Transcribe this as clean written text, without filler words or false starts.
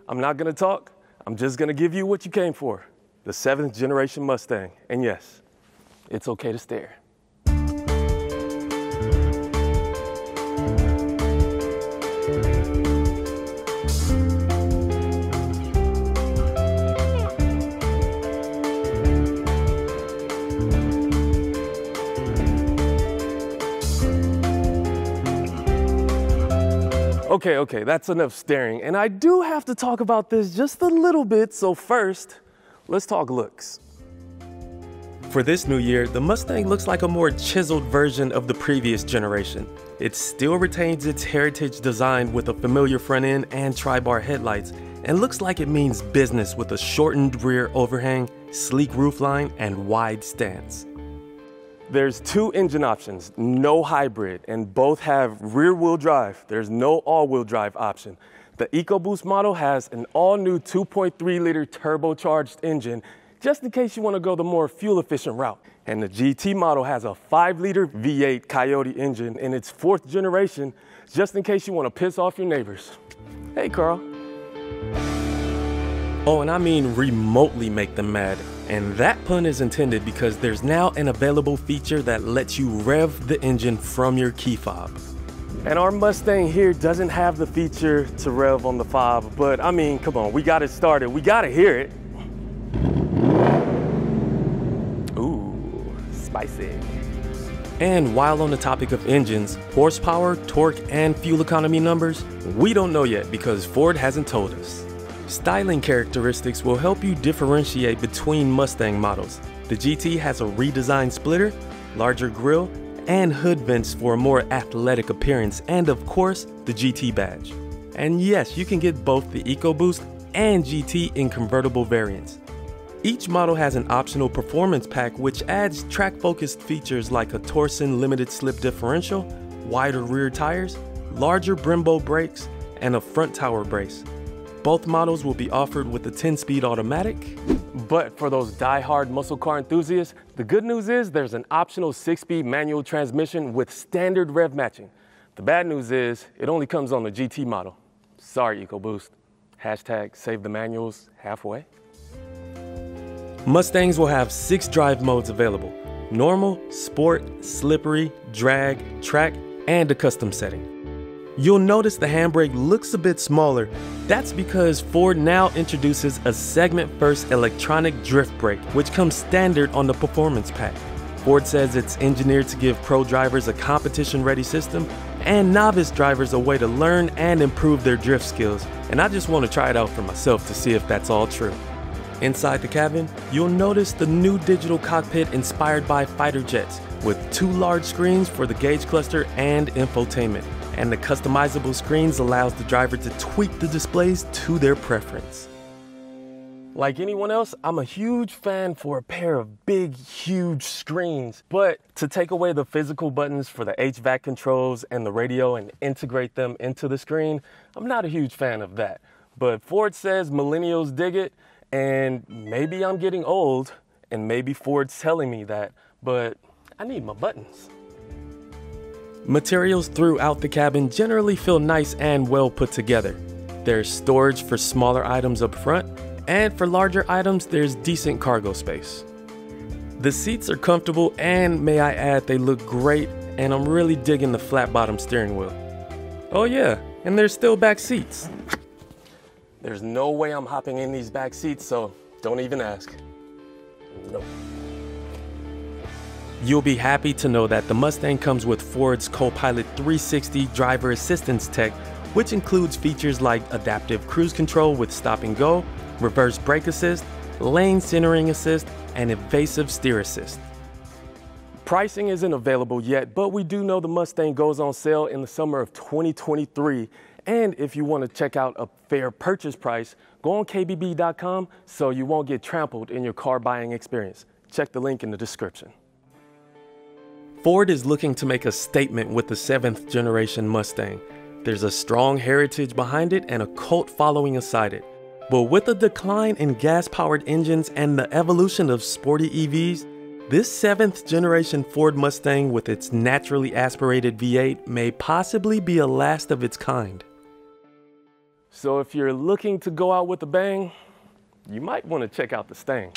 I'm not gonna talk. I'm just gonna give you what you came for. The 7th generation Mustang. And yes, it's okay to stare. Okay, that's enough staring. And I do have to talk about this just a little bit, so first, let's talk looks. For this new year, the Mustang looks like a more chiseled version of the previous generation. It still retains its heritage design with a familiar front end and tri-bar headlights, and looks like it means business with a shortened rear overhang, sleek roofline, and wide stance. There's 2 engine options, no hybrid, and both have rear-wheel drive. There's no all-wheel drive option. The EcoBoost model has an all-new 2.3-liter turbocharged engine, just in case you want to go the more fuel-efficient route. And the GT model has a 5-liter V8 Coyote engine in its 4th generation, just in case you want to piss off your neighbors. Hey, Carl. Oh, and I mean remotely make them mad. And that pun is intended because there's now an available feature that lets you rev the engine from your key fob. And our Mustang here doesn't have the feature to rev on the fob, but I mean, come on, we got it started. We got to hear it. Ooh, spicy. And while on the topic of engines, horsepower, torque, and fuel economy numbers, we don't know yet because Ford hasn't told us. Styling characteristics will help you differentiate between Mustang models. The GT has a redesigned splitter, larger grille, and hood vents for a more athletic appearance, and of course, the GT badge. And yes, you can get both the EcoBoost and GT in convertible variants. Each model has an optional performance pack which adds track-focused features like a Torsen limited slip differential, wider rear tires, larger Brembo brakes, and a front tower brace. Both models will be offered with a 10-speed automatic. But for those die-hard muscle car enthusiasts, the good news is there's an optional 6-speed manual transmission with standard rev matching. The bad news is it only comes on the GT model. Sorry, EcoBoost. Hashtag save the manuals halfway. Mustangs will have 6 drive modes available: normal, sport, slippery, drag, track, and a custom setting. You'll notice the handbrake looks a bit smaller. That's because Ford now introduces a segment-first electronic drift brake, which comes standard on the performance pack. Ford says it's engineered to give pro drivers a competition-ready system and novice drivers a way to learn and improve their drift skills. And I just want to try it out for myself to see if that's all true. Inside the cabin, you'll notice the new digital cockpit inspired by fighter jets, with 2 large screens for the gauge cluster and infotainment. And the customizable screens allows the driver to tweak the displays to their preference. Like anyone else, I'm a huge fan for a pair of big, huge screens. But to take away the physical buttons for the HVAC controls and the radio and integrate them into the screen, I'm not a huge fan of that. But Ford says millennials dig it, and maybe I'm getting old, and maybe Ford's telling me that, but I need my buttons. Materials throughout the cabin generally feel nice and well put together. There's storage for smaller items up front, and for larger items there's decent cargo space. The seats are comfortable, and may I add, they look great, and I'm really digging the flat bottom steering wheel. Oh yeah, and there's still back seats. There's no way I'm hopping in these back seats, so don't even ask. Nope. You'll be happy to know that the Mustang comes with Ford's Co-Pilot 360 driver assistance tech, which includes features like adaptive cruise control with stop and go, reverse brake assist, lane centering assist, and evasive steer assist. Pricing isn't available yet, but we do know the Mustang goes on sale in the summer of 2023. And if you want to check out a fair purchase price, go on kbb.com so you won't get trampled in your car buying experience. Check the link in the description. Ford is looking to make a statement with the 7th generation Mustang. There's a strong heritage behind it and a cult following aside it. But with a decline in gas-powered engines and the evolution of sporty EVs, this 7th generation Ford Mustang with its naturally aspirated V8 may possibly be a last of its kind. So if you're looking to go out with a bang, you might want to check out the Stang.